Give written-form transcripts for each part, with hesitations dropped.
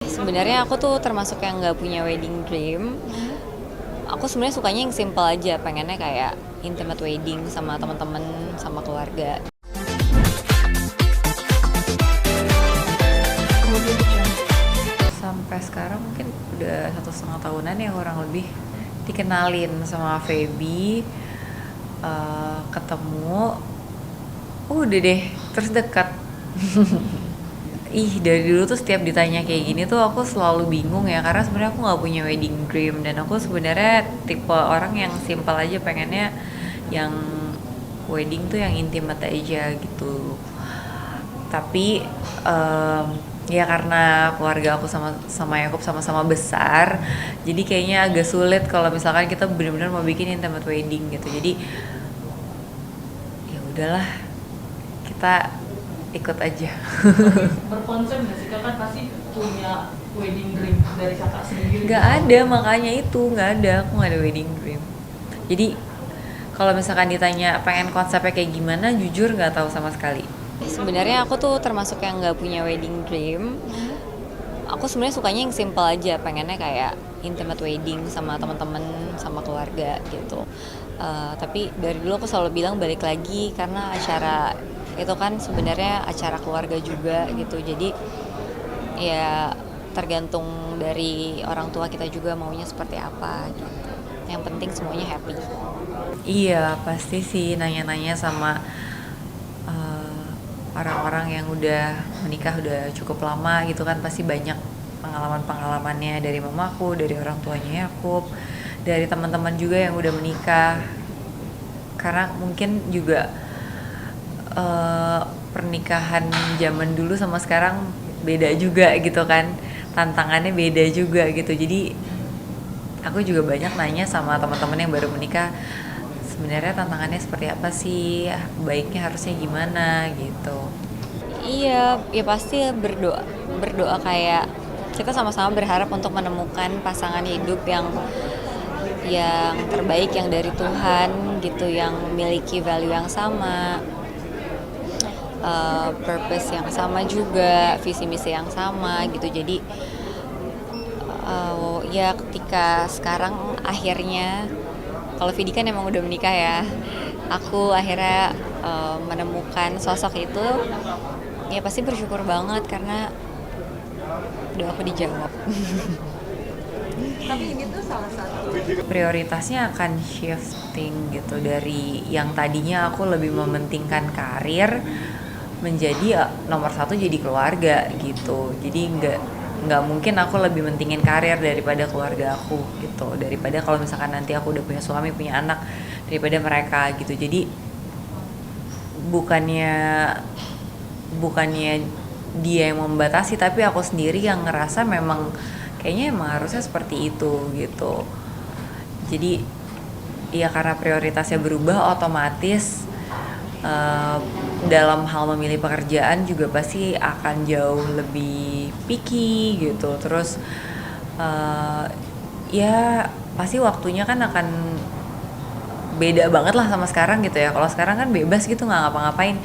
Sebenarnya aku tuh termasuk yang nggak punya wedding dream. Aku sebenarnya sukanya yang simple aja, pengennya kayak intimate wedding sama teman-teman, sama keluarga. Sampai sekarang mungkin udah 1,5 tahunan ya kurang lebih dikenalin sama Feby, ketemu, udah deh terus dekat. Dari dulu tuh setiap ditanya kayak gini tuh aku selalu bingung ya, karena sebenarnya aku nggak punya wedding dream dan aku sebenarnya tipe orang yang simpel aja, pengennya yang wedding tuh yang intimate aja gitu. Tapi ya karena keluarga aku sama sama Yakub sama-sama besar, jadi kayaknya agak sulit kalau misalkan kita benar-benar mau bikin intimate wedding gitu. Jadi ya udahlah, kita ikut aja. Berkonsep nggak sih, kakak pasti punya wedding dream dari kakak sendiri? Nggak ada, makanya itu nggak ada, aku nggak ada wedding dream. Jadi kalau misalkan ditanya pengen konsepnya kayak gimana, jujur nggak tahu sama sekali. Sebenarnya aku tuh termasuk yang nggak punya wedding dream. Aku sebenarnya sukanya yang simple aja, pengennya kayak intimate wedding sama teman-teman, sama keluarga gitu. Tapi dari dulu aku selalu bilang balik lagi, karena acara itu kan sebenarnya acara keluarga juga gitu. Jadi ya tergantung dari orang tua kita juga maunya seperti apa gitu. Yang penting semuanya happy. Iya, pasti sih nanya-nanya sama orang-orang yang udah menikah udah cukup lama gitu kan, pasti banyak pengalaman-pengalamannya dari mamaku, dari orang tuanya Yakub, dari teman-teman juga yang udah menikah. Karena mungkin juga eh, pernikahan zaman dulu sama sekarang beda juga gitu kan, tantangannya beda juga gitu. Jadi aku juga banyak nanya sama teman-teman yang baru menikah, sebenarnya tantangannya seperti apa sih, baiknya harusnya gimana gitu. Iya, ya pasti berdoa, berdoa kayak kita sama-sama berharap untuk menemukan pasangan hidup yang terbaik, yang dari Tuhan gitu, yang memiliki value yang sama, purpose yang sama juga, visi misi yang sama gitu. Jadi ya ketika sekarang akhirnya, kalau Vidi kan emang udah menikah ya, aku akhirnya menemukan sosok itu, ya pasti bersyukur banget karena doa aku dijawab. Tapi ini tuh salah satu Prioritasnya akan shifting gitu, dari yang tadinya aku lebih mementingkan karir menjadi nomor satu jadi keluarga gitu. Jadi nggak mungkin aku lebih mentingin karir daripada keluarga aku gitu, daripada kalau misalkan nanti aku udah punya suami, punya anak, daripada mereka gitu. Jadi bukannya bukannya dia yang membatasi, tapi aku sendiri yang ngerasa memang kayaknya emang harusnya seperti itu gitu. Jadi ya karena prioritasnya berubah, otomatis dalam hal memilih pekerjaan juga pasti akan jauh lebih picky gitu. Terus ya pasti waktunya kan akan beda banget lah sama sekarang gitu ya. Kalau sekarang kan bebas gitu, nggak ngapa-ngapain,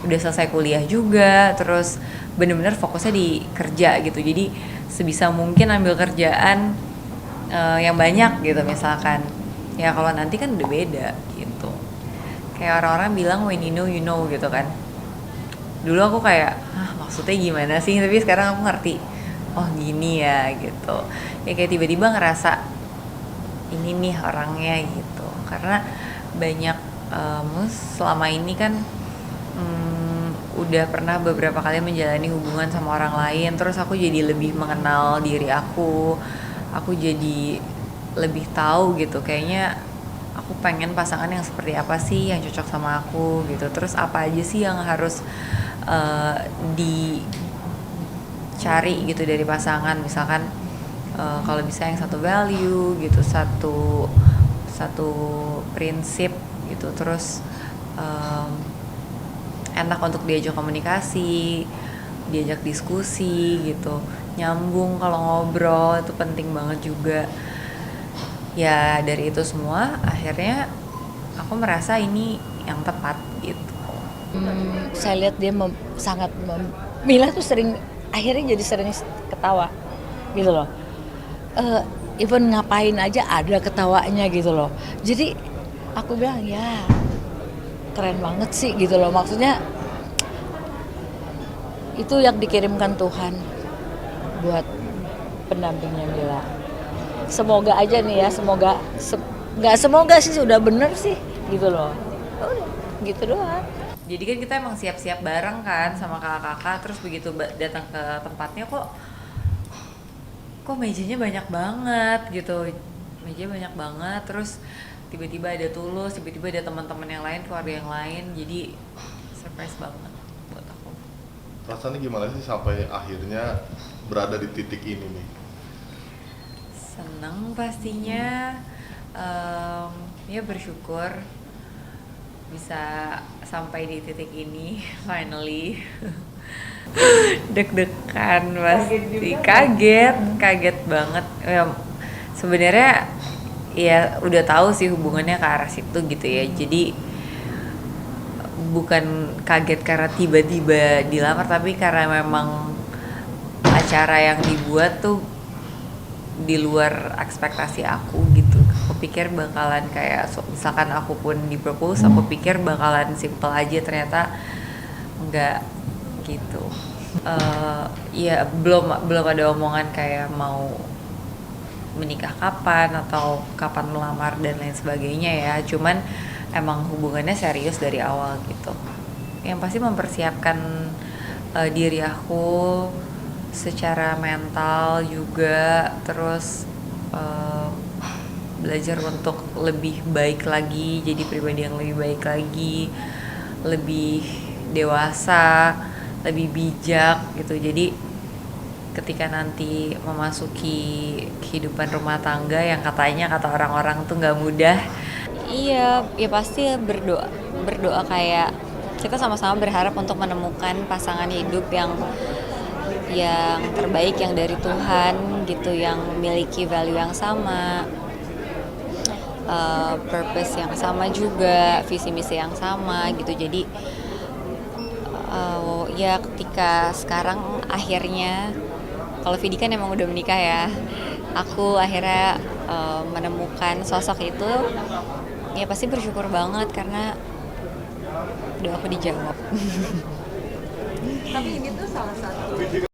udah selesai kuliah juga, terus bener-bener fokusnya di kerja gitu. Jadi sebisa mungkin ambil kerjaan yang banyak gitu misalkan. Ya kalau nanti kan udah beda gitu. Kayak orang-orang bilang when you know gitu kan. Dulu aku kayak, maksudnya gimana sih? Tapi sekarang aku ngerti, oh gini ya gitu. Ya kayak tiba-tiba ngerasa ini nih orangnya gitu. Karena banyak selama ini kan udah pernah beberapa kali menjalani hubungan sama orang lain, terus aku jadi lebih mengenal diri aku jadi lebih tahu gitu, kayaknya aku pengen pasangan yang seperti apa sih yang cocok sama aku gitu, terus apa aja sih yang harus dicari gitu dari pasangan. Misalkan kalau bisa yang satu value gitu, satu satu prinsip gitu, terus enak untuk diajak komunikasi, diajak diskusi gitu, nyambung kalau ngobrol, itu penting banget juga. Ya dari itu semua akhirnya aku merasa ini yang tepat gitu. saya lihat dia sangat Mila tuh sering akhirnya jadi sering ketawa gitu loh. Even ngapain aja ada ketawanya gitu loh. Jadi aku bilang ya keren banget sih gitu loh, maksudnya itu yang dikirimkan Tuhan buat pendampingnya Mila. Semoga aja nih ya, nggak semoga sih sudah bener sih gitu loh. Udah gitu doang. Jadi kan kita emang siap-siap bareng kan sama kakak-kakak, terus begitu datang ke tempatnya kok mejanya banyak banget gitu, meja banyak banget, terus tiba-tiba ada Tulus, tiba-tiba ada teman-teman yang lain, keluarga yang lain, jadi surprise banget buat aku. Rasanya gimana sih sampai akhirnya berada di titik ini nih? Seneng pastinya, ya bersyukur bisa sampai di titik ini finally. Deg-degan pasti, kaget banget ya. Sebenarnya ya udah tahu sih hubungannya ke arah situ gitu ya, jadi bukan kaget karena tiba-tiba dilamar, tapi karena memang acara yang dibuat tuh di luar ekspektasi aku gitu. Aku pikir bakalan kayak misalkan aku pun di propose, aku pikir bakalan simple aja, ternyata enggak gitu. Ya belum ada omongan kayak mau menikah kapan atau kapan melamar dan lain sebagainya ya, cuman emang hubungannya serius dari awal gitu. Yang pasti mempersiapkan diri aku secara mental juga, terus belajar untuk lebih baik lagi, jadi pribadi yang lebih baik lagi, lebih dewasa, lebih bijak gitu. Jadi ketika nanti memasuki kehidupan rumah tangga yang kata orang-orang tuh nggak mudah, iya ya pasti berdoa kayak kita sama-sama berharap untuk menemukan pasangan hidup yang terbaik, yang dari Tuhan gitu, yang memiliki value yang sama, purpose yang sama juga, visi misi yang sama gitu. Jadi ya ketika sekarang akhirnya, kalau Vidi kan emang udah menikah ya, aku akhirnya menemukan sosok itu, ya pasti bersyukur banget karena doaku dijawab. Tapi ini tuh salah satu